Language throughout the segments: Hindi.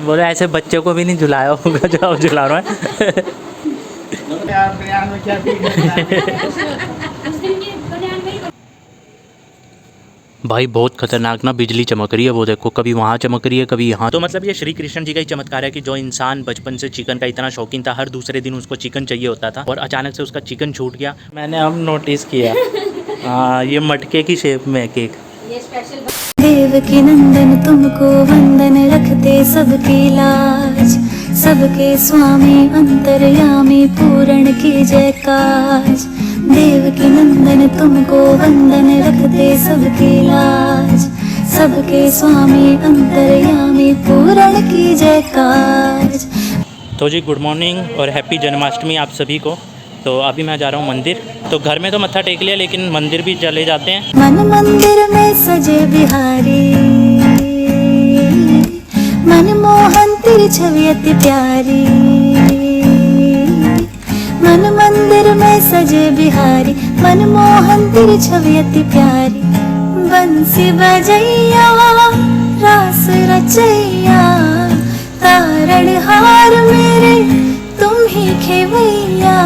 बोले ऐसे बच्चे को भी नहीं झुलाया होगा जो आप झुला रहे हैं। भाई बहुत खतरनाक ना बिजली चमक रही है, वो देखो कभी वहाँ चमक रही है कभी यहाँ। तो मतलब ये श्री कृष्ण जी का ही चमत्कार है कि जो इंसान बचपन से चिकन का इतना शौकीन था, हर दूसरे दिन उसको चिकन चाहिए होता था और अचानक से उसका चिकन छूट गया। मैंने अब नोटिस किया हाँ ये मटके की शेप में केक। देव की नंदन तुमको वंदन रखते सबकी लाज, सबके स्वामी अंतर्यामी पूर्ण की जय काज। देव की नंदन तुमको वंदन रखते सबकी लाज, सबके स्वामी अंतर्यामी पूर्ण की जय काज। तो जी गुड मॉर्निंग और हैप्पी जन्माष्टमी आप सभी को। तो अभी मैं जा रहा हूँ मंदिर, तो घर में तो मत्था टेक लिया लेकिन मंदिर भी चले जाते हैं। मन मंदिर में सजे बिहारी, मनमोहन तेरी छवि अति प्यारी। मन मंदिर में सजे बिहारी, मनमोहन तेरी छवि अति प्यारी। बंसी बजैया रास रचैया, तारणहार मेरे तुम ही खेवैया।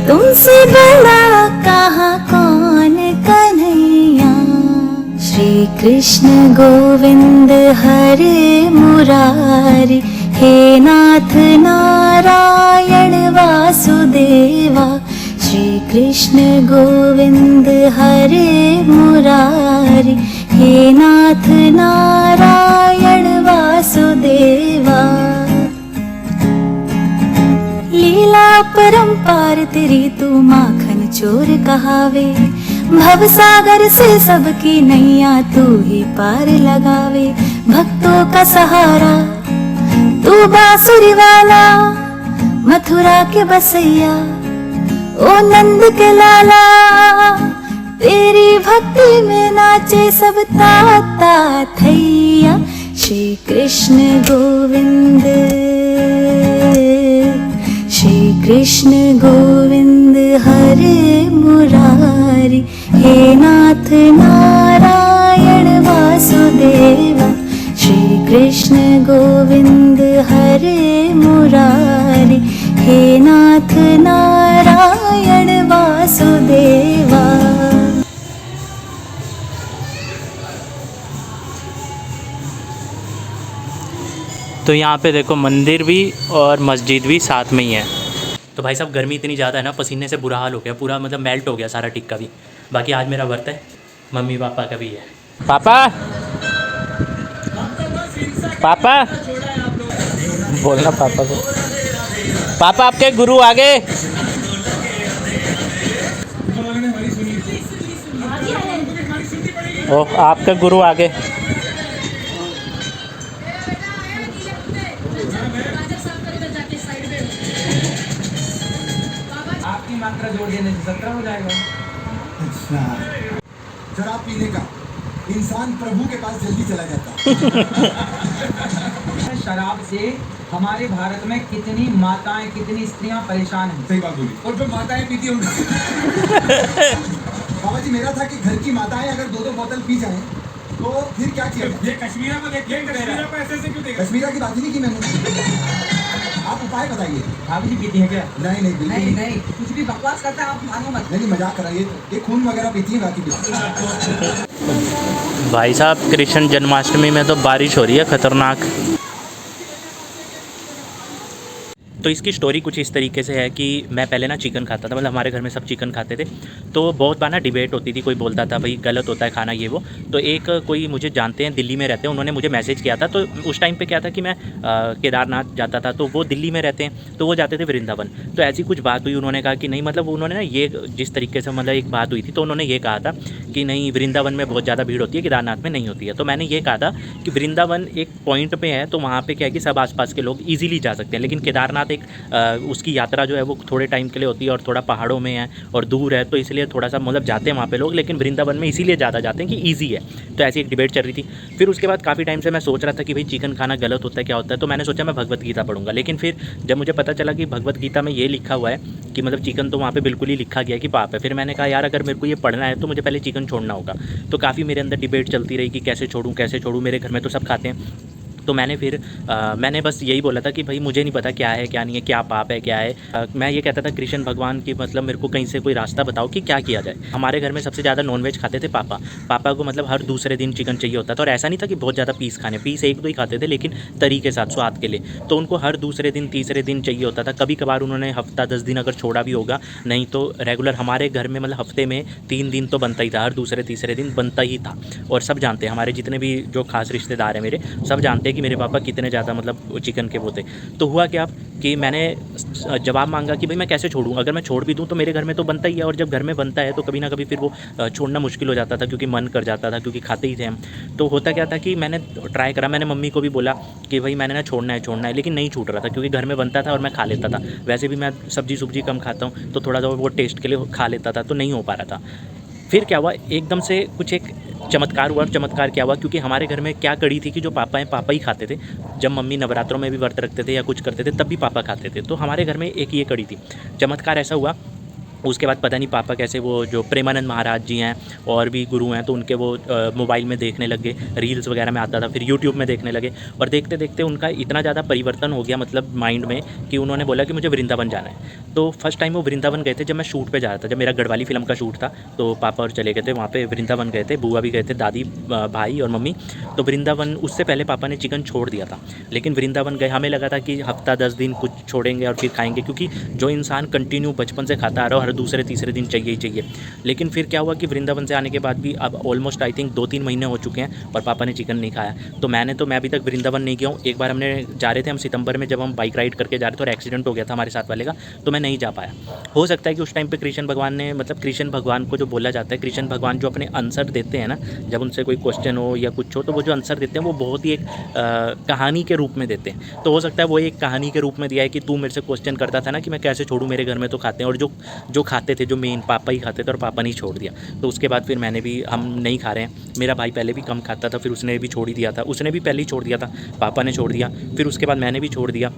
तुमसे बड़ा कहाँ कौन कन्हैया। श्री कृष्ण गोविंद हरे मुरारी, हे नाथ नारायण वासुदेवा। श्री कृष्ण गोविंद हरे मुरारी, हे नाथ नारायण वासुदेवा। लीला परंपार तेरी तू माखन चोर कहावे, भव सागर से सबकी नैया तू ही पार लगावे। भक्तों का सहारा तू बांसुरी वाला, मथुरा के बसैया ओ नंद के लाला। तेरी भक्ति में नाचे सब ताता थैया। श्री कृष्ण गोविंद, श्री कृष्ण गोविंद हरे मुरारी, हे नाथ नारायण वासुदेवा। श्री कृष्ण गोविंद हरे मुरारी, हे नाथ नारायण वासुदेवा। तो यहाँ पे देखो मंदिर भी और मस्जिद भी साथ में ही है। तो भाई साहब गर्मी इतनी ज़्यादा है ना, पसीने से बुरा हाल हो गया, पूरा मतलब मेल्ट हो गया सारा टिक्का भी। बाकी आज मेरा व्रत है, मम्मी पापा का भी है। पापा पापा बोलना पापा को। पापा आपके गुरु आ गए। ओह आपके गुरु आ गए। आपकी मात्रा जोड़ देने से 17 हो जाएगा। अच्छा शराब पीने का इंसान प्रभु के पास जल्दी चला जाता है। शराब से हमारे भारत में कितनी माताएं कितनी स्त्रियां परेशान हैं। सही बात बोली। और जो माताएं पीती होंगी बाबा जी मेरा था कि घर की माताएं अगर 2-2 बोतल पी जाएं तो फिर क्या किया। ये कश्मीरा में देखिए, कश्मीरा पे ऐसे क्यों देगा? कश्मीरा की बात ही नहीं की मैंने। आप उपाय बताइए। भाभी जी पीती है क्या? नहीं नहीं बिल्कुल नहीं नहीं, कुछ भी बकवास करता है आप मानो मत। नहीं मजाक कराइए, ये खून वगैरह पीती है बाकी भी। भाई साहब कृष्ण जन्माष्टमी में तो बारिश हो रही है खतरनाक। तो इसकी स्टोरी कुछ इस तरीके से है कि मैं पहले ना चिकन खाता था, मतलब हमारे घर में सब चिकन खाते थे। तो बहुत बार ना डिबेट होती थी, कोई बोलता था भाई गलत होता है खाना ये वो। तो एक कोई मुझे जानते हैं दिल्ली में रहते हैं, उन्होंने मुझे मैसेज किया था। तो उस टाइम पे क्या था कि मैं केदारनाथ जाता था, तो वो दिल्ली में रहते हैं तो वो जाते थे वृंदावन। तो ऐसी कुछ बात हुई, उन्होंने कहा कि नहीं मतलब उन्होंने ना ये जिस तरीके से मतलब एक बात हुई थी, तो उन्होंने ये कहा था कि नहीं वृंदावन में बहुत ज़्यादा भीड़ होती है, केदारनाथ में नहीं होती है। तो मैंने ये कहा था कि वृंदावन एक पॉइंट पे है, तो वहाँ पे क्या है कि सब आसपास के लोग इजीली जा सकते हैं, लेकिन केदारनाथ एक उसकी यात्रा जो है वो थोड़े टाइम के लिए होती है और थोड़ा पहाड़ों में है और दूर है, तो इसलिए थोड़ा सा मतलब जाते हैं वहाँ पे लोग, लेकिन वृंदावन में इसीलिए ज़्यादा जाते हैं कि ईजी है। तो ऐसी एक डिबेट चल रही थी। फिर उसके बाद काफ़ी टाइम से मैं सोच रहा था कि भाई चिकन खाना गलत होता है क्या होता है, तो मैंने सोचा मैं भगवत गीता पढ़ूंगा। लेकिन फिर जब मुझे पता चला कि भगवत गीता में ये लिखा हुआ है कि मतलब चिकन तो वहाँ पे बिल्कुल ही लिखा गया कि पाप है, फिर मैंने कहा यार अगर मेरे को ये पढ़ना है तो मुझे पहले चिकन छोड़ना होगा। तो काफ़ी मेरे अंदर डिबेट चलती रही कि कैसे छोड़ूँ, मेरे घर में तो सब खाते हैं। तो मैंने फिर मैंने बस यही बोला था कि भाई मुझे नहीं पता क्या है क्या नहीं है, क्या पाप है क्या है। मैं ये कहता था कृष्ण भगवान की मतलब मेरे को कहीं से कोई रास्ता बताओ कि क्या किया जाए। हमारे घर में सबसे ज़्यादा नॉनवेज खाते थे पापा को मतलब हर दूसरे दिन चिकन चाहिए होता था। और ऐसा नहीं था कि बहुत ज़्यादा पीस खाने, पीस एक दो ही खाते थे लेकिन तरी के साथ स्वाद के लिए। तो उनको हर दूसरे दिन तीसरे दिन चाहिए होता था। कभी कभार उन्होंने हफ्ता 10 दिन अगर छोड़ा भी होगा, नहीं तो रेगुलर हमारे घर में मतलब हफ्ते में 3 दिन तो बनता ही था, हर दूसरे तीसरे दिन बनता ही था। और सब जानते हैं, हमारे जितने भी जो खास रिश्तेदार हैं मेरे, सब जानते हैं कि मेरे पापा कितने ज़्यादा मतलब चिकन के वो थे। तो हुआ क्या कि मैंने जवाब मांगा कि भाई मैं कैसे छोड़ूं, अगर मैं छोड़ भी दूं तो मेरे घर में तो बनता ही है। और जब घर में बनता है तो कभी ना कभी फिर वो छोड़ना मुश्किल हो जाता था, क्योंकि मन कर जाता था, क्योंकि खाते ही थे हम। तो होता क्या था कि मैंने ट्राई करा, मैंने मम्मी को भी बोला कि भाई मैंने ना छोड़ना है, लेकिन नहीं छूट रहा था, क्योंकि घर में बनता था और मैं खा लेता था। वैसे भी मैं सब्जी कम खाता हूँ, तो थोड़ा सा वो टेस्ट के लिए खा लेता था, तो नहीं हो पा रहा था। फिर क्या हुआ, एकदम से कुछ एक चमत्कार हुआ। चमत्कार क्या हुआ, क्योंकि हमारे घर में क्या कड़ी थी कि जो पापा हैं पापा ही खाते थे। जब मम्मी नवरात्रों में भी व्रत रखते थे या कुछ करते थे तब भी पापा खाते थे। तो हमारे घर में एक ये कड़ी थी। चमत्कार ऐसा हुआ, उसके बाद पता नहीं पापा कैसे वो जो प्रेमानंद महाराज जी हैं और भी गुरु हैं, तो उनके वो मोबाइल में देखने लग गए, रील्स वगैरह में आता था, फिर यूट्यूब में देखने लगे। और देखते देखते उनका इतना ज़्यादा परिवर्तन हो गया मतलब माइंड में, कि उन्होंने बोला कि मुझे वृंदावन जाना है। तो फर्स्ट टाइम वो वृंदावन गए थे जब मैं शूट पे जा रहा था, जब मेरा गढ़वाली फिल्म का शूट था। तो पापा और चले गए थे वहाँ पे, वृंदावन गए थे, बुआ भी गए थे, दादी भाई और मम्मी। तो वृंदावन, उससे पहले पापा ने चिकन छोड़ दिया था, लेकिन वृंदावन गए। हमें लगा था कि हफ्ता 10 दिन कुछ छोड़ेंगे और फिर खाएंगे, क्योंकि जो इंसान कंटिन्यू बचपन से खाता आ रहा हो, हर दूसरे तीसरे दिन चाहिए ही चाहिए। लेकिन फिर क्या हुआ कि वृंदावन से आने के बाद भी अब ऑलमोस्ट आई थिंक 2-3 महीने हो चुके हैं और पापा ने चिकन नहीं खाया। तो मैं अभी तक वृंदावन नहीं गया हूँ। एक बार हमने जा रहे थे हम सितंबर में, जब हम बाइक राइड करके जा रहे थे और एक्सीडेंट हो गया था हमारे साथ वाले का, तो मैं नहीं जा पाया। हो सकता है कि उस टाइम पे कृष्ण भगवान ने, मतलब कृष्ण भगवान को जो बोला जाता है, कृष्ण भगवान जो अपने आंसर देते हैं ना, जब उनसे कोई क्वेश्चन हो या कुछ हो, तो वो जो आंसर देते हैं वो बहुत ही एक कहानी के रूप में देते हैं। तो हो सकता है वो एक कहानी के रूप में दिया है कि तू मेरे से क्वेश्चन करता था ना कि मैं कैसे छोड़ूँ, मेरे घर में तो खाते हैं। और जो खाते थे, जो मेन पापा ही खाते थे, और पापा ने छोड़ दिया। तो उसके बाद फिर हम नहीं खा रहे हैं। मेरा भाई पहले भी कम खाता था, फिर उसने भी छोड़ ही दिया था, उसने भी पहले ही छोड़ दिया था, पापा ने छोड़ दिया, फिर उसके बाद मैंने भी छोड़ दिया।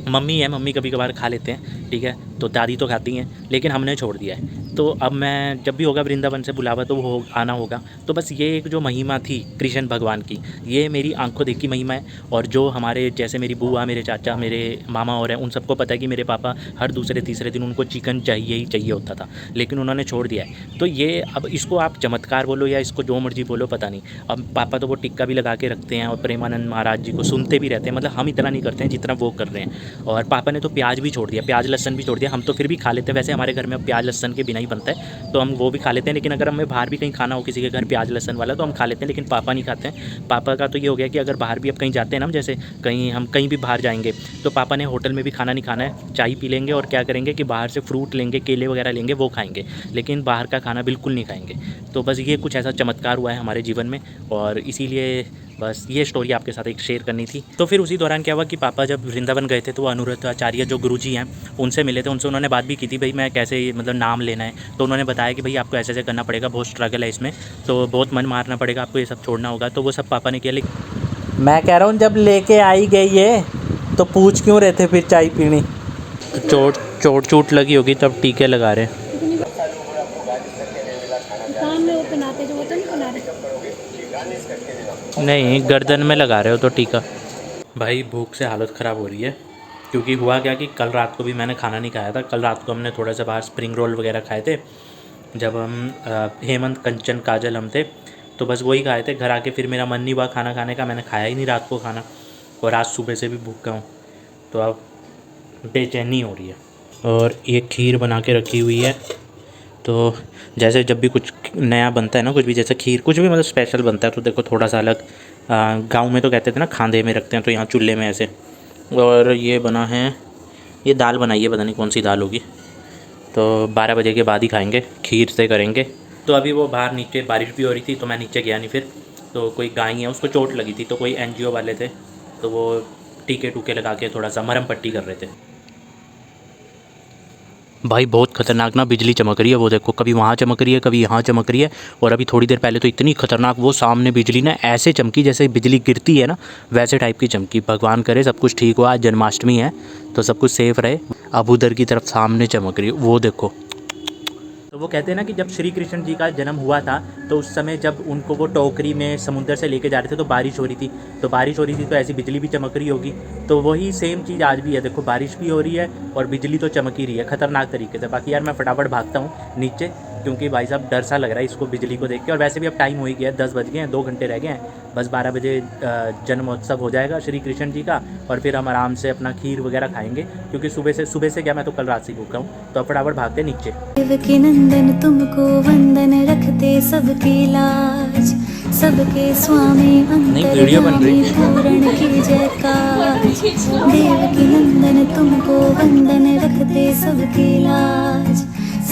मम्मी कभी कभार खा लेते हैं, ठीक है, तो दादी तो खाती हैं, लेकिन हमने छोड़ दिया है। तो अब मैं जब भी होगा वृंदावन से बुलावा तो वो आना होगा। तो बस ये एक जो महिमा थी कृष्ण भगवान की, ये मेरी आंखों देखी महिमा है। और जो हमारे जैसे मेरी बुआ, मेरे चाचा, मेरे मामा और हैं, उन सबको पता है कि मेरे पापा हर दूसरे तीसरे दिन उनको चिकन चाहिए ही चाहिए होता था, लेकिन उन्होंने छोड़ दिया है। तो ये, अब इसको आप चमत्कार बोलो या इसको जो मर्जी बोलो, पता नहीं। अब पापा तो वो टिक्का भी लगा के रखते हैं और प्रेमानंद महाराज जी को सुनते भी रहते हैं, मतलब हम इतना नहीं करते हैं जितना वो कर रहे हैं। और पापा ने तो प्याज भी छोड़ दिया, प्याज लहसन भी छोड़ दिया। हम तो फिर भी खा लेते हैं, वैसे हमारे घर में अब प्याज लहसन के बिना ही बनता है, तो हम वो भी खा लेते हैं। लेकिन अगर हमें बाहर भी कहीं खाना हो किसी के घर प्याज लहसन वाला, तो हम खा लेते हैं, लेकिन पापा नहीं खाते हैं। पापा का तो ये हो गया कि अगर बाहर भी अब कहीं जाते हैं ना, जैसे हम कहीं भी बाहर जाएंगे, तो पापा ने होटल में भी खाना नहीं खाना है, चाय पी लेंगे और क्या करेंगे कि बाहर से फ्रूट लेंगे, केले वगैरह लेंगे, वो खाएंगे, लेकिन बाहर का खाना बिल्कुल नहीं खाएंगे। तो बस ये कुछ ऐसा चमत्कार हुआ है हमारे जीवन में, और इसीलिए बस ये स्टोरी आपके साथ एक शेयर करनी थी। तो फिर उसी दौरान क्या हुआ कि पापा जब वृंदावन गए थे, तो वो अनुरुद्ध आचार्य जो गुरुजी हैं उनसे मिले थे। उन्होंने बात भी की थी, भाई मैं कैसे मतलब नाम लेना है। तो उन्होंने बताया कि भाई आपको ऐसे ऐसे करना पड़ेगा, बहुत स्ट्रगल है इसमें, तो बहुत मन मारना पड़ेगा, आपको ये सब छोड़ना होगा। तो वो सब पापा ने किया। लेकिन मैं कह रहा हूँ जब लेके आई गई है तो पूछ क्यों रहे थे फिर चाय पीनी? चोट लगी होगी तब टीके लगा रहे। काम में वो पहनाते जो वो तो नहीं पहना रहे। नहीं, गर्दन में लगा रहे हो तो टीका। भाई भूख से हालत ख़राब हो रही है, क्योंकि हुआ क्या कि कल रात को भी मैंने खाना नहीं खाया था। कल रात को हमने थोड़ा सा बाहर स्प्रिंग रोल वगैरह खाए थे, जब हम हेमंत, कंचन, काजल हम थे, तो बस वही खाए थे। घर आके फिर मेरा मन नहीं हुआ खाना खाने का, मैंने खाया ही नहीं रात को खाना, और आज सुबह से भी भूखा हूँ, तो अब बेचैनी हो रही है। और ये खीर बना के रखी हुई है, तो जैसे जब भी कुछ नया बनता है ना, कुछ भी जैसे खीर, कुछ भी मतलब स्पेशल बनता है, तो देखो थोड़ा सा अलग। गांव में तो कहते थे ना खांधे में रखते हैं, तो यहाँ चूल्हे में ऐसे। और ये बना है, ये दाल बनाई है, पता नहीं कौन सी दाल होगी, तो 12 बजे के बाद ही खाएंगे, खीर से करेंगे। तो अभी वो बाहर नीचे बारिश भी हो रही थी, तो मैं नीचे गया नहीं फिर। तो कोई गाय है, उसको चोट लगी थी, तो कोई NGO वाले थे, तो वो टीके टूके लगा के थोड़ा सा मरहम पट्टी कर रहे थे। भाई बहुत ख़तरनाक ना बिजली चमक रही है, वो देखो, कभी वहाँ चमक रही है, कभी यहाँ चमक रही है। और अभी थोड़ी देर पहले तो इतनी खतरनाक वो सामने बिजली ना ऐसे चमकी जैसे बिजली गिरती है ना, वैसे टाइप की चमकी। भगवान करे सब कुछ ठीक हो, आज जन्माष्टमी है तो सब कुछ सेफ रहे। अब उधर की तरफ सामने चमक रही है, वो देखो, तो वो कहते हैं ना कि जब श्री कृष्ण जी का जन्म हुआ था तो उस समय जब उनको वो टोकरी में समुद्र से लेके जा रहे थे तो बारिश हो रही थी, तो ऐसी बिजली भी चमक रही होगी। तो वही सेम चीज़ आज भी है, देखो बारिश भी हो रही है और बिजली तो चमक ही रही है खतरनाक तरीके से। बाकी यार मैं फटाफट भागता हूँ नीचे, क्योंकि भाई साहब डर सा लग रहा है इसको बिजली को देख के। और वैसे भी अब टाइम हो ही गया है, 10 बज गए हैं, 2 घंटे रह गए हैं, बस 12 बजे जन्मोत्सव हो जाएगा श्री कृष्ण जी का। और फिर हम आराम से अपना खीर वगैरह खाएंगे, क्योंकि सुबह से क्या, मैं तो कल रात से भूखा हूँ। तो अब फटाफट भागते नीचे। देवकी नंदन तुमको वंदन रखते सबकी लाज, सबके स्वामी अंतर्यामी पूर्ण की जयकाज। देवकी नंदन तुमको वंदन रखते सबकी लाज,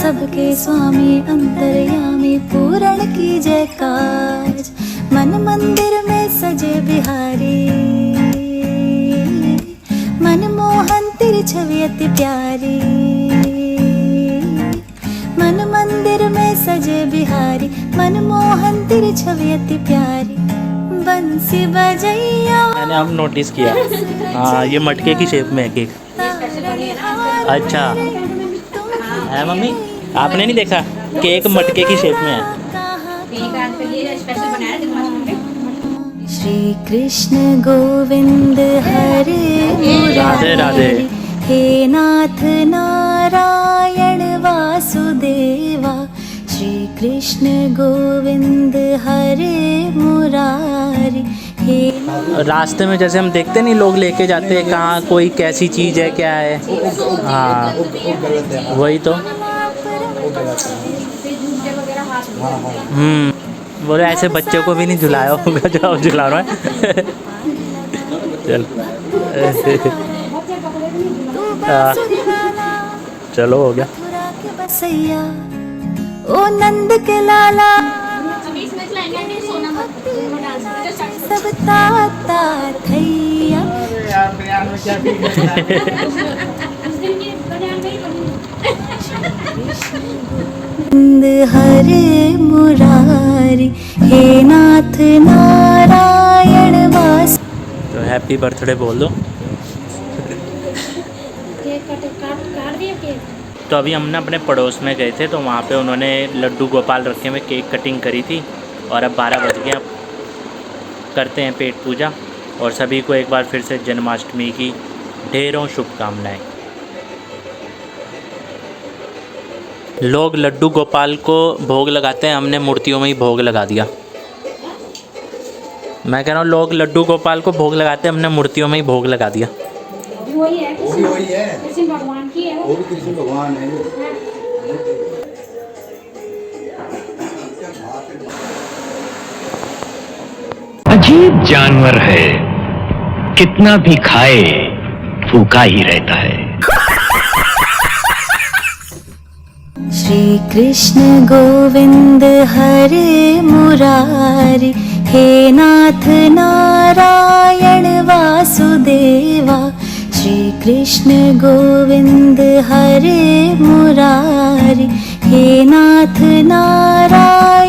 सबके स्वामी अंतर्यामी पूर्ण की जयकाज। मन मंदिर में सजे बिहारी, मनमोहन तेरी छवि अति प्यारी। मन मंदिर में सजे बिहारी, मनमोहन तेरी छवि अति प्यारी। बंसी बजैया मैंने अब नोटिस किया, हाँ ये मटके की शेप में है केक। अच्छा है मम्मी, आपने नहीं देखा केक मटके की शेप में है। श्री कृष्ण गोविंद हरे राधे राधे। हे नाथ नारायण वासुदेवा। श्री कृष्ण गोविंद हरे मुरारी। हे रास्ते में जैसे हम देखते नहीं लोग लेके जाते हैं कहाँ कोई कैसी चीज़ है क्या है, हाँ वही तो। बोले ऐसे बच्चों को भी नहीं झुलाया होगा जो आप झुला रहे हैं। चल चलो हो गया। मथुरा के बसैया ओ नंद के लाला, सब ताता थैया। गोविंद हरे मुरारी। हे नाथ नारायण वास। तो हैप्पी बर्थडे बोल दो। केक काट दिया केक। तो अभी हमने अपने पड़ोस में गए थे तो वहाँ पे उन्होंने लड्डू गोपाल रखे हुए केक कटिंग करी थी। और अब 12 बज गए, अब करते हैं पेट पूजा। और सभी को एक बार फिर से जन्माष्टमी की ढेरों शुभकामनाएं। लोग लड्डू गोपाल को भोग लगाते हैं, हमने मूर्तियों में ही भोग लगा दिया। मैं कह रहा हूँ लोग लड्डू गोपाल को भोग लगाते हैं, हमने मूर्तियों में ही भोग लगा दिया। वही है, वही है, कृष्ण भगवान की है। वो भी कृष्ण भगवान है। अजीब जानवर है, कितना भी खाए भूखा ही रहता है। श्री कृष्ण गोविंद हरे मुरारी। हे नाथ नारायण वासुदेवा। श्री कृष्ण गोविंद हरे मुरारी। हे नाथ नारायण